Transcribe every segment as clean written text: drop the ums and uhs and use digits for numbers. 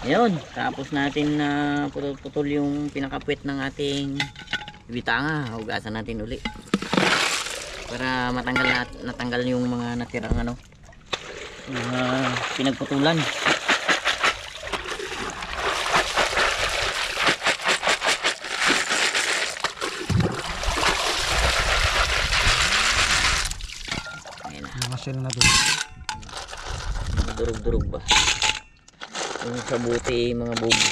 Ayun, tapos natin na putol-putol yung pinakapwet ng ating bitanga. Hugasan natin uli para natanggal yung mga natirang ano, mga pinagputulan. Ayan na. Mga shell na doon. Durug-durug ba? Yung sa buti mga bubo.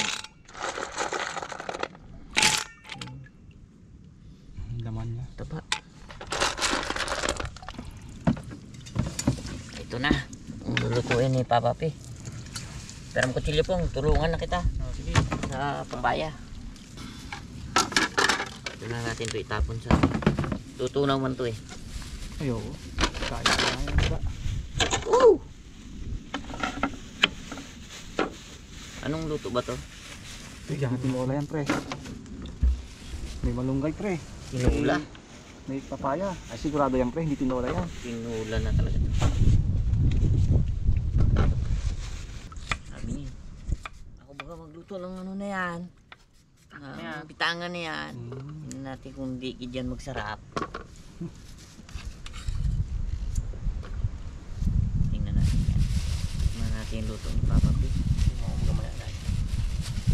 Laman niya. Taba. Ito na. Ang lulutuin ni Papa P. Pero ang kutsilyo pong, tulungan na kita. Sige. Sa papaya. Ito na natin ito itapon sa... Tutunaw man to eh. Ayaw. Kaya na yun. Woo! Anong luto ba to? Tigyan tinola yan pre. May malunggay pre. Tinula. May papaya. Ay sigurado yan pre, hindi tinola yan. Tinula na talaga. Sabi niya, ako baga magluto ng ano na yan. Bitangan na yan. Tingnan natin kung di dyan magsarap. Tingnan natin yan. Tingnan natin yung luto ni Papa P.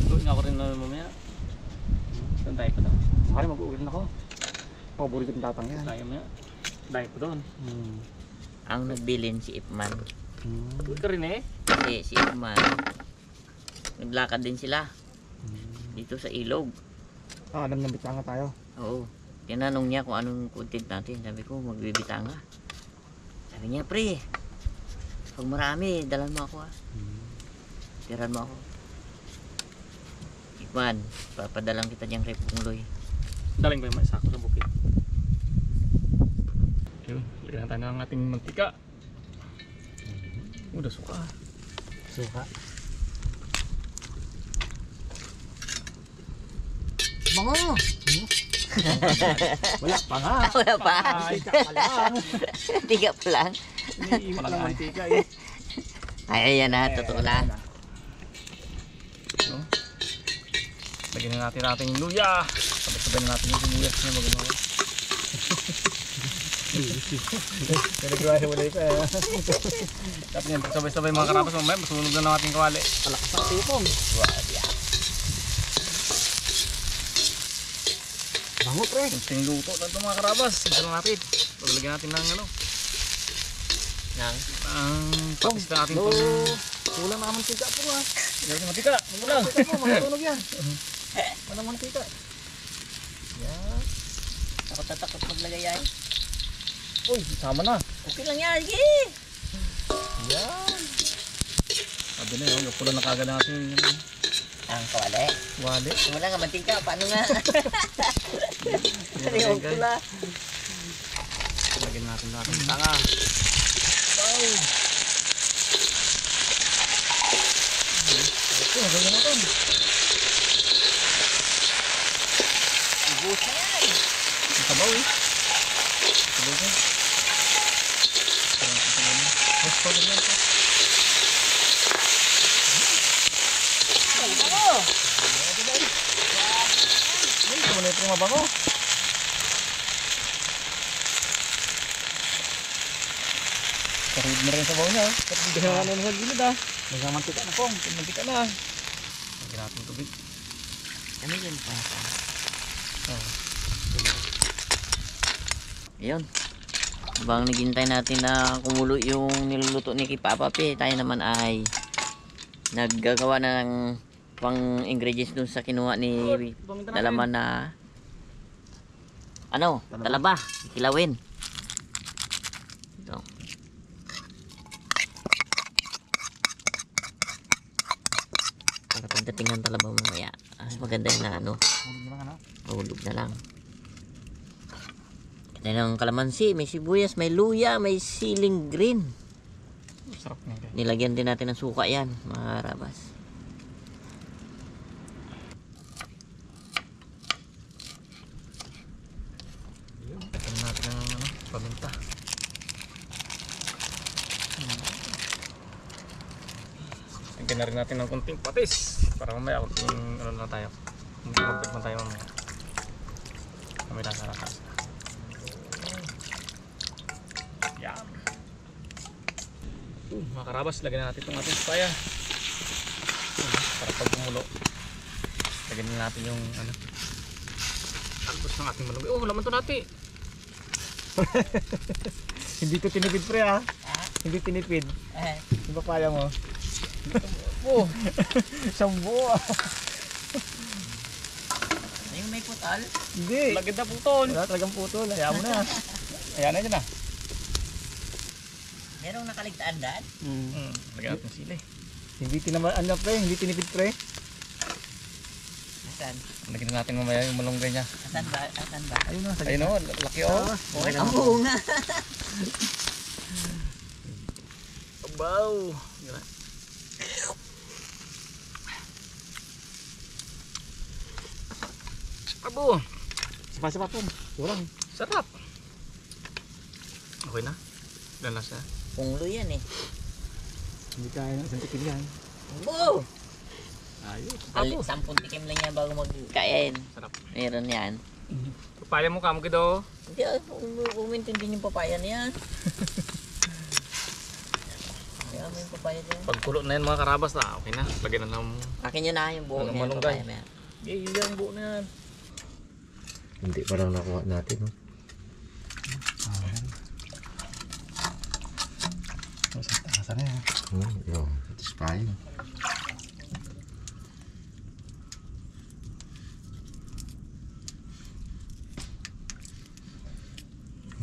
Doon nga ako rin na mamaya. Doon tayo pa daw. Makari mag-uwi rin ako. Paborito ng tatang yan. Tayo mamaya. Tayo pa doon. Ang nagbilin si Ipman. Uwi ka rin eh. Kasi si Ipman, naglakad din sila. Dito sa ilog. Ah, alam na bitanga tayo. Oo. Tinanong niya kung anong content natin. Sabi ko, magbibitanga. Sabi niya, pre, pag marami, dalan mo ako ha. Tiran mo ako. Ikman, papadalang kita diyang rep kungloy. Daling ba yung may sako sa bukid? Yun, lagyan tayo ng ating mantika. Udah suka. Suka. Bango! Wala pa nga. Wala pa. Mantika pa lang. Tiga pa lang. Iniiwan ng mantika eh. Ay, ayan na, totoo lang. No? Lagyan na natin yung luya. Sabay-sabay na natin yung sibuyas na magagawa. Pinagwahe wala ito eh. Tapos yan, sabay-sabay mga karabas mamaya, masunog na ng ating kawali. Palakas ang tipong. Bango pre. Kunting luto na ito mga karabas. Isa lang natin. Paglagyan natin ng ano. Ang patis na natin pang... Kulang na mantika po ha. Hindi na mantika. Kulang. Matunog yan. Walang mantika. Yan. Takot maglagay ay. Uy, sama na. Okay lang yan, sige. Yan. Sabi na yun, pula na kagad natin yung Ang kawali. wali. Wala nga mantika, paano nga? Yung pula. Lagyan natin natin tanga. Wow. Ito, lagyan natin. Ibus na yan. Ang sabaw eh. Sabaw ko. Mas pa rin yan po. Ay, bango. Ay, ito na ito mabango. Karib na rin sa sabaw niya. Hindi na naman sa gilid ah. May mantika na pong. Mantika na. Lagyan natin tubig. Ano yun pa? Oh. Ayun. Habang naghintay natin na kumulo yung niluluto ni Papa P, tayo naman ay naggagawa na ng pang ingredients dun sa kinuha ni Nalaman na ano, talaba, kilawin. Ito. Para pagdating ng talaba mamaya, maganda yung na ano, mahulog na lang. Yan ang kalamansi, may sibuyas, may luya, may siling green. Sarap na guys. Nilagyan din natin ng suka yan, mga karabas. Lagyan natin ng ano, paminta. Hintayin na rin natin ng konting patis para mamaya konting ano na tayo. Mag-vlog tayo mamaya. Mamaya nasa. Yan. Mga karabas, lagyan na natin itong ating papaya. Para pag bumulo, lagyan na natin yung ano, talbos ng ating malunggay. Oh, laman to natin. Hindi to tinipid pre ha. Hindi tinipid. Yung papaya mo. Oh, isang buo. Yung may putal. Hindi. Lagyan na putol. Wala talagang putol. Hayaan mo na. Ayan na dyan ah. Merong nakaligtaan daan. Lagyan natin sila eh. Hindi tinamaan na pre. Hindi tinipid pre. Asan? Lagyan na natin mamaya yung malunggay niya. Asan ba? Asan ba? Ayun o. Ayun o. Laki o. Okay na. Ang bunga. Abaw. Abo. Sipa-sipa po. Kurang. Sarap. Okay na. Ilan lang siya. Punglo yan eh. Hindi kaya ng isang tikim yan. Wow! Ayos. 10 tikim lang yan bago magkain. Sarap. Meron yan. Papaya mo kamo kido. Hindi, umintindi yung papaya na yan. Kaya mo yung papaya na yan. Pag kulo na yan mga karabas na, okay na. Lagyan na ng Akin yun na yung buo Ano, niya. malunggay? Papaya na yan. yung buo na yan. Hindi pa lang nakuha natin, no? Saan na yan? Yun, satisfying.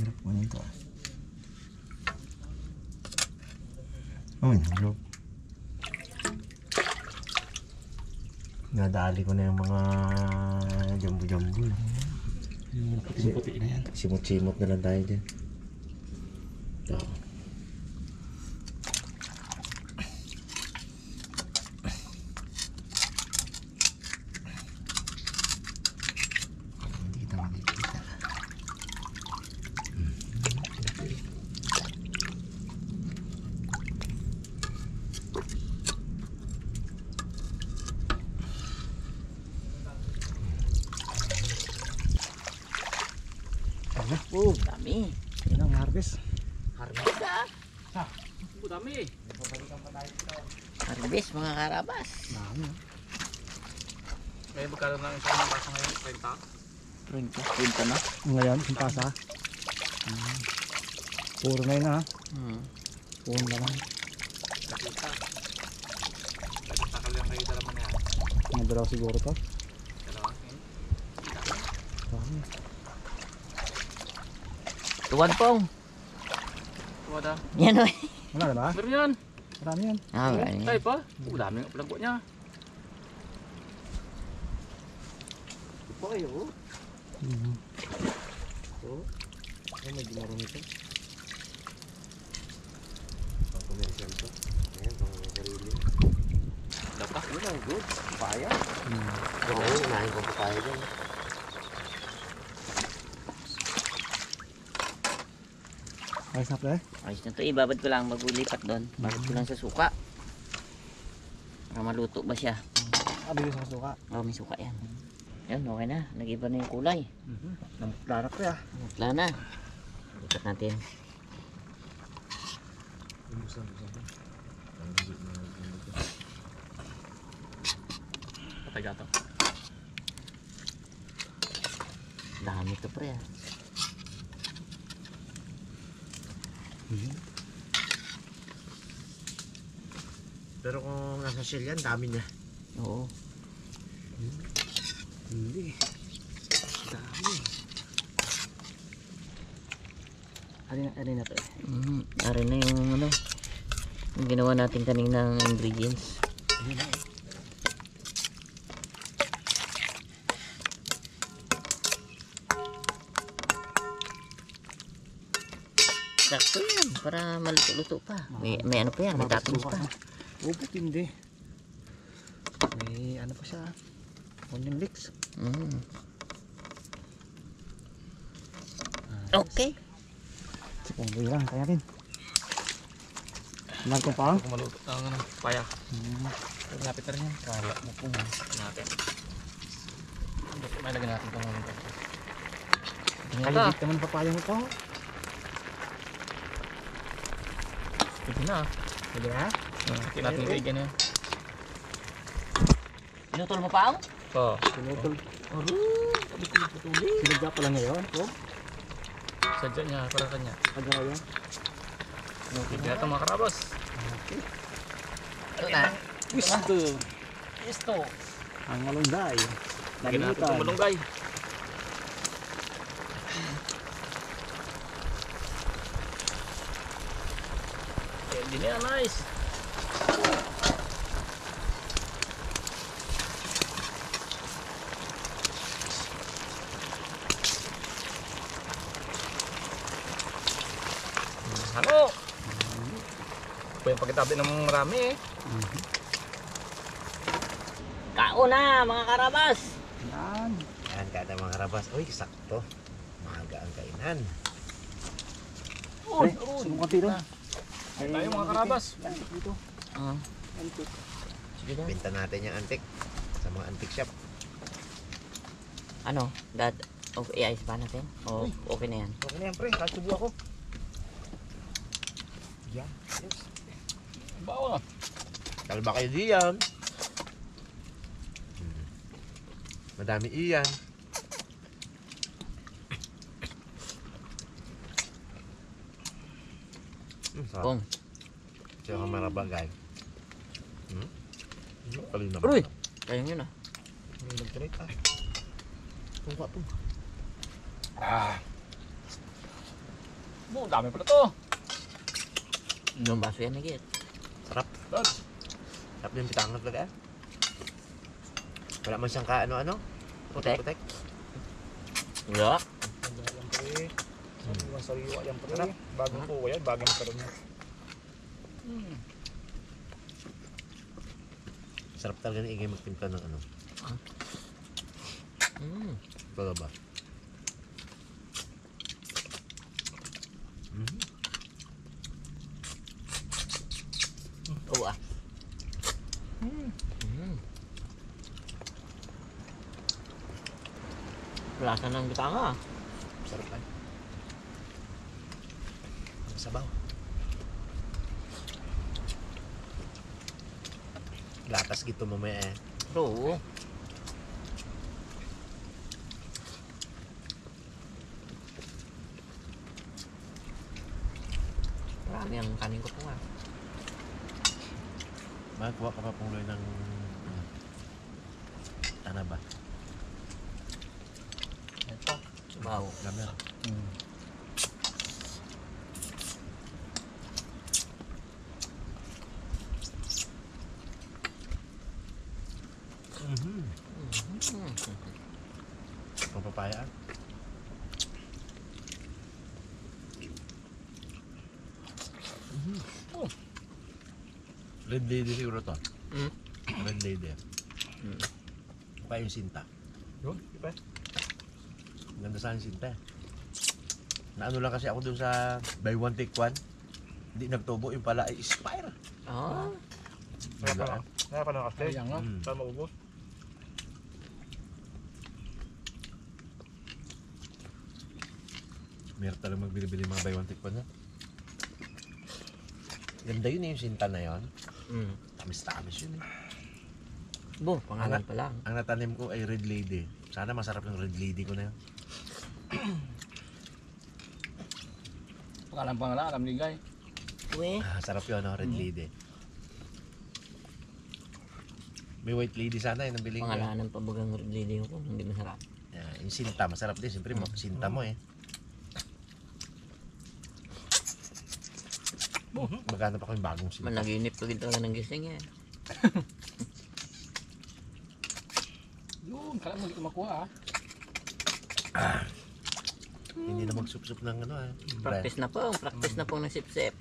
Hirap mo nito ah. Oh, nalog. Nadali ko na yung mga jambu-jambu. Yung puti na yan. Simot-simot na lang tayo dyan. Ito. Hindi kita makikita. Oh, dami. Yan ang harvest. Harvest ka. Dami. Harvest mga karabas. Dami. May magkano na isang pasa ngayon? 30? Punta na. Ngayon, isang pasa. Puro na yun ha. Puro na lang. Nakita. Nakita ka lang kayo dalaman na yan. Nagdalaw siguro to. Dalawa? Dami. Tuwad pong. Tuwad ha? Yan o. Wala na ba? Meron yan. Marami yan. Ah, marami. Tayo pa. Dami nga palagpo niya. Ito kayo. Oh, medyo marami ito. Pang commercial to. Ayan, pang sarili. Dapat. Yun ang good. Papaya. Oo, unahin ko papaya dyan. Ayos na pre. Ayos na to. Ibabad ko lang. Magulipat doon. Babad ko lang sa suka. Para maluto ba siya? Abili sa suka. Oh, may suka yan. Yan, okay na. Nag-iba na yung kulay. Lanak pre ah. Wala na. Lipat natin. Patay gato. Dami to pre ah. Pero kung nasa shell yan, dami niya. Oo. Hindi. Dami. Alin na to eh. Arin na yung ano. Yung ginawa natin kaninang ingredients. Sakto yan. Para maluto-luto pa. May ano pa yan. May toppings pa. Upo hindi. May ano pa siya. Onion leeks. Okay. Sipong lang kaya rin. Marco pa? Kung maluto ang ano, paya. Lapit na rin yan. Kala mo po. Natin. May lagyan natin itong mga ito. Kaligit naman papaya mo to. Pwede na. Pwede na? Kaya natin kaigan na. Pinutol mo pa ako? Oo. Pinutol. Sabi ko putuli. Sinadya pala ngayon. Oh, Sadya niya para kanya. agaw yan. Pwede na ito mga karabas. Ito na. Gusto. Isto. Ang malunggay. Lagyan natin itong malunggay. Pwede na yan, nice. Ano? Pwede pagkitabi ng marami eh. Kao na mga karabas. Yan. Yan, kada mga karabas. Uy, sakto. Maaga ang kainan. Uy, Subukan tiro. Ay, tayo mga karabas. Dito. Ah, Antik. sige na. Benta natin yung antik sa mga antique shop. Ano? Dad, okay, iayos pa natin? O okay na yan? Okay na yan, pre. Kasubo ako. Yan. Yes. Bawa. Kalba kayo diyan. Madami iyan. Sarap. Kung. Siya ka marabagay. Kalina ba? Uy! Kayang yun ah. May nag-trade ah. Tungka to. Dami pala to. Yung baso yan nagit. Sarap. Lods. Sarap din pitangan talaga. Wala man siyang ka-ano-ano. Putek? Putek. Wala. Yan pre. Sariwa yan pre. Sarap. Bagong po yan. Bagong magkaroon yan. Sarap talaga ni Igay magtimpla ng ano. Mm. Ito ba? Oo ah. Lasa ng bitanga. Sarap ay. Ang sabaw. Lakas gito mamaya eh. Oo. Marami ang kanin ko po nga. Magawa ka pa pong ng ano ba? Ito. Subaw. Gamer. Ang papaya. Red lady siguro to. Red lady. Pa yung sinta. Yun. Ipa. Ganda sa akin sinta. Naano lang kasi ako dun sa buy one take one. Hindi nagtubo yung pala ay expire. Oh. Magaan. Kaya pa lang kasi. Ayan nga. Saan maubos? Meron talagang magbili-bili mga buy one take one na. Ganda yun yung sinta na yun. Tamis-tamis yun eh. Bo, pangalan pa lang. Ang natanim ko ay red lady. Sana masarap yung red lady ko na yun. Pangalan, alam ni Guy. Uwe. Sarap yun, no? Red lady. May white lady sana yun, nabiling ko. Pangalanan pa bagang lili ko, hindi masarap. Yung sinta, masarap din. Siyempre, sinta mo eh. Maghanap ako yung bagong sinta. Managinip ko talaga ng gising eh. Yun, kala mo hindi ko makuha Hindi na magsup-sup ng ano eh. Practice na po ng sip-sip.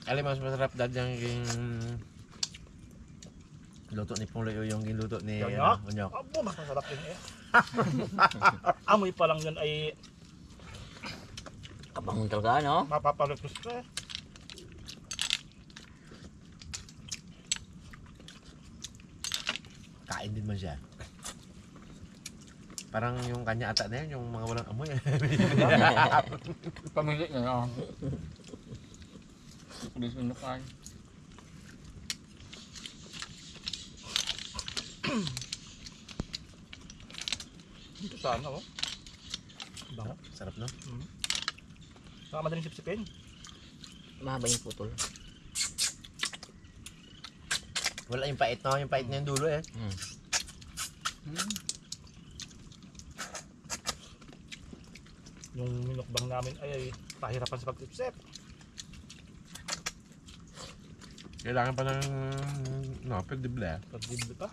Alam mas masarap dad yung Luto ni Pong Loy yung ginuto ni Onyok? Onyok. Abo, mas masarap yun eh. Amoy pa lang yun ay Kabangon talaga, no? mapapalutos ka eh. Kain din man siya. Parang yung kanya ata na yun, yung mga walang amoy. Pamili na lang. Pulis mo kain. Ito sana oh. Bango. Sarap no? Saka madaling sipsipin. Mahaba yung putol. Wala yung pait no, yung pait na yung dulo eh. Yung minukbang namin ay pahirapan sa pag-ipsip. Kailangan pa ng no, pagdible. Pag-dible pa.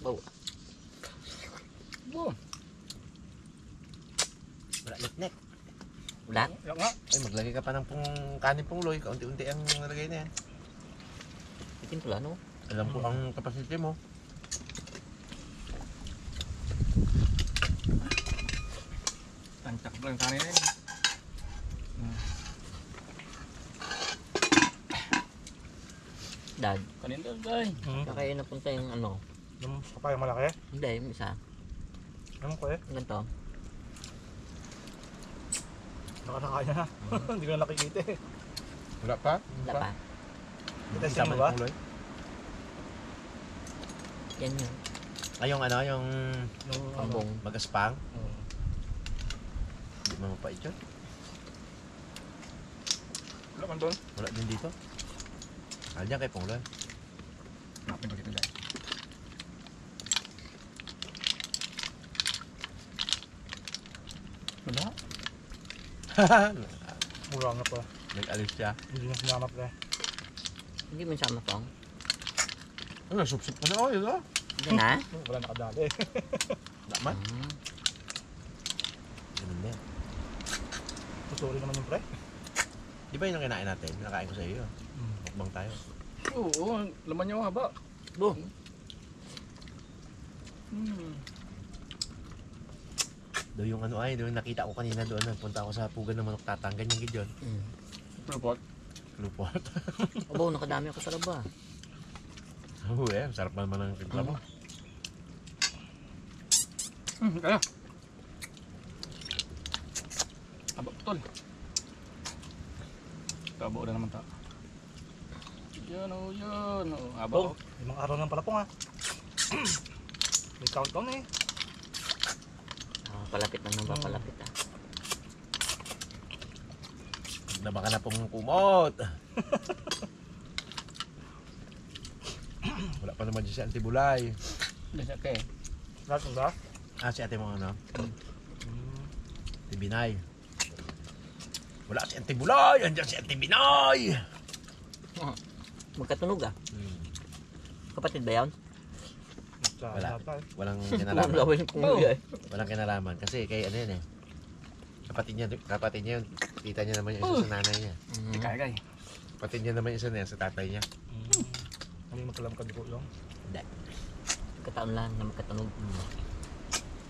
Oh, Boom. Wala liknek. ulat. Yan nga. Ay, maglagay ka pa ng kanin Pong Loy, kaunti-unti ang nalagay na yan. Itim pula, no? Alam ko ang kapasite mo. Tancak lang kanin na yun. Dad, Kanin daw guys. kaya napunta yung ano. Yung papaya malaki. Hindi, yung isa. Ewan ko eh. Yung ganito. Nakanakain na. Hindi ko na nakikita eh. Wala pa? Wala pa. Testing mo ba? Pong Loy. Yan yun. Ay, yung ano, yung Yung Pambong. magaspang. ano. Hindi mo mapait yun. Wala man doon. Wala din dito. Diyan kay Pong Loy. Napin ko dito guys. Wala. Mura nga pa. Nag-alis siya. Hindi na sinamap na eh. Hindi mo sama pang. Ano, sup-sup pa na oil, oh. Hindi na? Wala nakadali eh. Naman. Hmm. Ganun din. Susuri naman yung pre. Di ba yun ang kinain natin? Nakain ko sa iyo. Mukbang tayo. Oo, laman niya haba. Bo. Doon yung ano ay, doon nakita ko kanina doon. Punta ako sa pugan ng manok tatang. Ganyan gid yun. Hmm. Lupot. Lupot. Abo, nakadami ako sa laba. Oo eh, sarap naman ang timpla mo. Kaya. Aba, tol. Tabo na naman ta. Yan o, yan o. Aba o. Limang araw lang pala po nga. May countdown eh. Palapit na naman, palapit ah. Na baka na pong kumot. Wala pa naman dyan si Auntie Bulay. Dasa ka eh. Lahat ng ba? Ah, si ate mo ano? Auntie Binay. Wala si Auntie Bulay! Andiyan si Auntie Binay! Magkatunog ah. Kapatid ba yan? Wala. Wala. Walang Wala kinalaman. yung kumuya eh. Walang kinalaman. Kasi kay ano yan eh. Kapatid niya yun. Tita niya naman yung isa sa nanay niya. Di kaya kaya. Kapatid niya naman yung isa na yan sa tatay niya. Hindi magkalam ka dito lang. Kataon lang na magkatunog.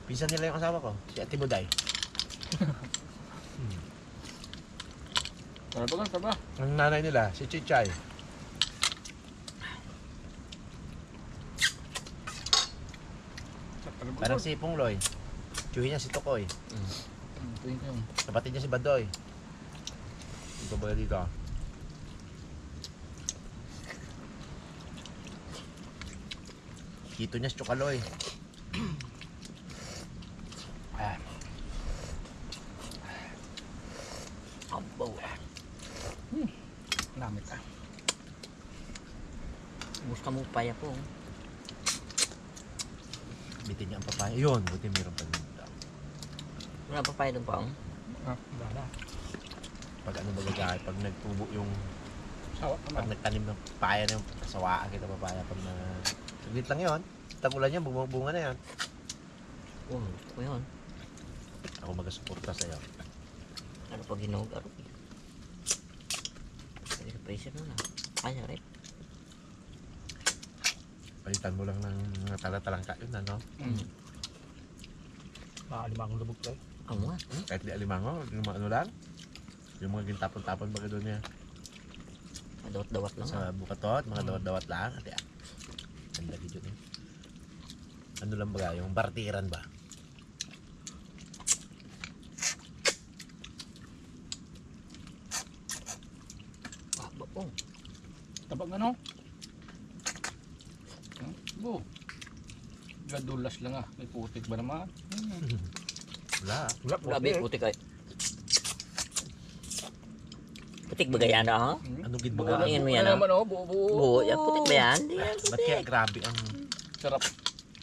Pinsan nila yung asawa ko. Si Ate Buday. Tara ba lang, tara ba? Ang nanay nila, si Chichay. Parang si Pongloy. Tiyuhin niya si Tokoy. Ito yung. Kapatid niya si Badoy. Dito ba dito? Kito niya si Chokaloy. Abo ah. Lamit ah. Ubus ka mo paya po. Bitin niya ang papaya. Yun, buti mayroon pa dito. Wala pa paya doon pa ang. Wala na. Pag ano bagay, pag nagtubo yung, Sawa pag naman. nagtanim ng papaya na yung kasawaan kita papaya. Pag na, saglit lang yun. Tagulan niya, bunga na yan. Oh, ko yun. Ako magasuporta sa'yo. Ano pag hinog? Aro. Pwede sa pressure nun ah. Ay, harap. Palitan mo lang ng mga tala-talangka yun, ano? Makalimang lubog tayo. Amo nga. Kahit di alimango, yung mga ano lang. Yung mga gintapon-tapon baga doon niya. Dawat-dawat lang. Sa bukatot, mga dawat-dawat lang. Ati ah. Ang lagi dyan eh. Ano lang baga, yung bartiran ba? Ah, bapong. Tabag ano? Bu. Gadulas lang ah. May putik ba naman? Wala. Grabe, putik ay. Putik ba gaya na ha? Ano gid Buo baga? na yan mo Ano yan ah. naman oh, buo-buo. Buo, yan putik ba yan? Di yan Ba't kaya putik. grabe ang... Sarap.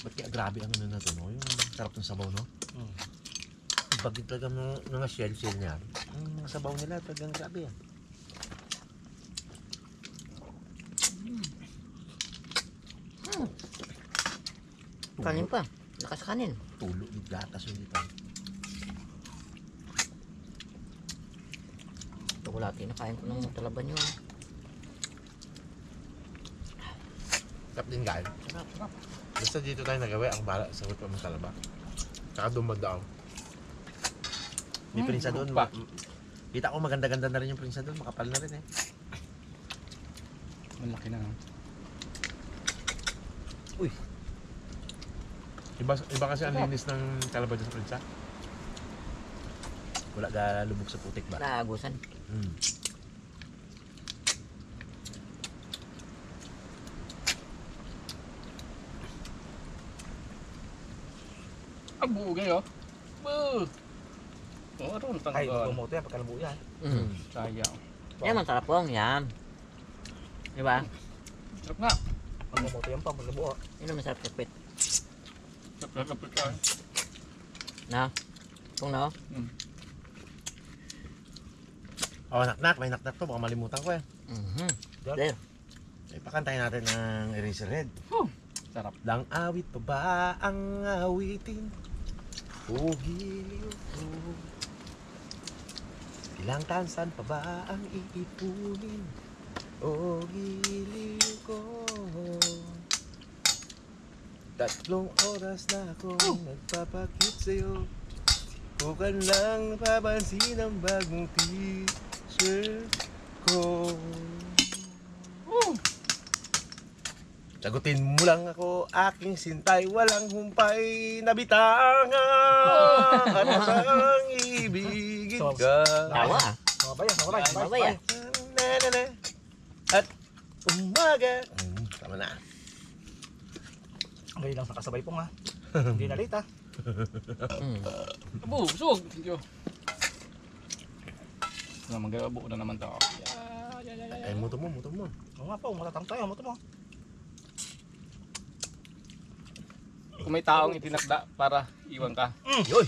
Ba't kaya grabe ang ano na to, no? Yung sarap ng sabaw, no? Pag talagang mga shell-shell niya, ang sabaw nila talagang grabe yan. Kanin pa. Lakas kanin. Tulo, yung gatas yung dito. Chocolate, nakain ko ng talaban yun. Sarap din guys. Sarap. Basta dito tayo nagawa, ang bala sa huwag pa talaba. Saka dumadaw. May prinsa doon. pa. Kita ko maganda-ganda na rin yung prinsa doon. Makapal na rin eh. Malaki na. Iba kasi ang linis ng talaba dyan sa prinsa. Wala ka lubog sa putik ba? Naagusan. Ang buo kayo. Bu. Oh, aron Ay, tanggal. bumoto yan, pagkalabuo yan. Sayang. Yan man sarap pong, yan. Di ba? Sarap nga. Ang bumoto yan pa, pagkalabuo. Yun ang masarap kapit. Sarap na kapit ka. Na? Pong na? Oh, naknak. May naknak to. Baka malimutan ko eh. Yan. There. Ipakantayin natin ng Eraserhead. Sarap. Lang awit pa ba ang awitin? O giliw ko? Ilang tansan pa ba ang iipunin? O giliw ko? 3 oras na akong nagpapakit sa'yo. Ko ka lang napapansin ang bagong t-shirt ko. Sagutin mo lang ako, aking sintay, walang humpay na bitangan. At ang ibigin ka. Tawa. Mga bayan, mga bayan. Babay ah. Na. At umaga. Tama na. Ngayon lang nakasabay po nga. Hindi na late ah. Bu, busog. Thank you. Magagabuo na naman to. Ay, muto mo. Oo nga po, matatang tayo, moto mo. Kung may taong itinakda para iwan ka. Yun.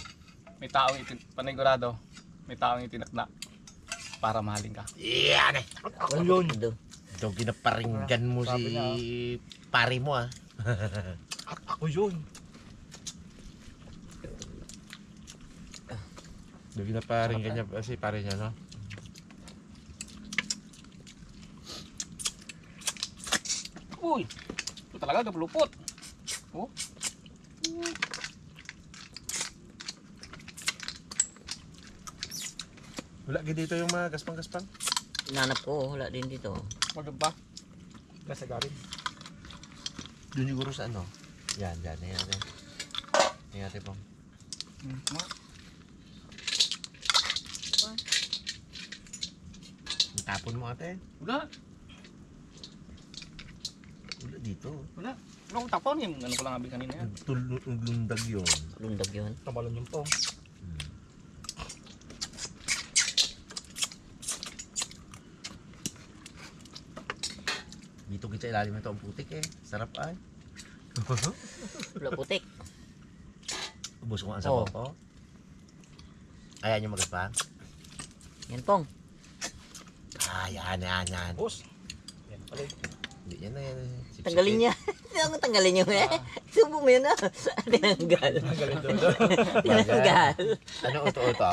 May taong panigurado. May taong itinakda para mahalin ka. Yan eh. Ano yun? Ito ginaparinggan mo Sabi niya, si pari mo ah. Ako yun. Ito ginaparinggan niya si pari niya, no? Uy! Ito talaga gabulupot. Oh. Wala ka dito yung mga gaspang-gaspang. Nanap ko, wala din dito. Wag ba? Nasa garin. Doon siguro sa ano? Yan. Ayan. Ayan ate pong. Tapon mo ate. Wala. Wala dito. Wala. Wala akong tapon yung ano ko lang abing kanina yan. Lundag yun. Lundag yun. Tabalon yung pong. Dito kita ilalim ito ang putik eh. Sarap ay. Wala putik. Ubus ko ang sabaw Oh. ko. Ayan yung magaspang. Yan pong. Yan. Boss. Yan pala yun. Hindi yan na yan. Tanggalin niya. Sino ko tanggalin yung eh? Subo mo yun ah. Tinanggal. Ang galing doon. Tinanggal. Ano uto-uto?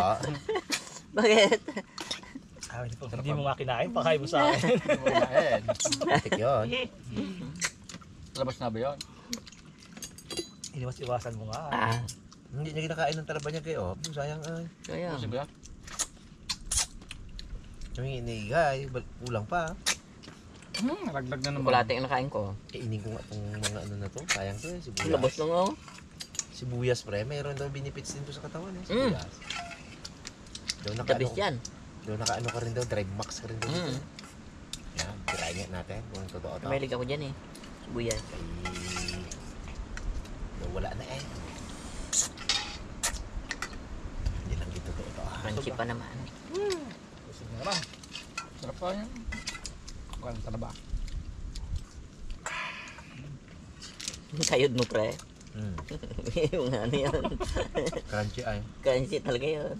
Bakit? Hindi mo nga kinain, pakain mo sa akin. Tik yun. Labas na ba yun? Iwas-iwasan mo nga. Ah, Hindi niya kinakain ng talaba niya kayo. Sayang ay. kaya. Kasi ba? Yung inigay, kulang pa. Ragdag na naman. Chocolate ang nakain ko. Kainin ko nga itong mga ano na to. Sayang to eh, sibuyas. Labas lang ako. Sibuyas pre, mayroon daw benefits din to sa katawan eh. Mm. Sibuyas. Daw Tabis yan. Daw nakaano ka rin daw, drive max ka rin daw. Mm. Yan, tirahin nga natin kung totoo to. Mahilig ako dyan eh. Sibuyas. Ay, daw wala na eh. Hindi lang dito totoo to. Crunchy pa naman. Busog na naman. Sarap pa yan. Walang talaba. Kayod mo pre. Mm. Yung ano yan. Crunchy ay. Crunchy talaga yun.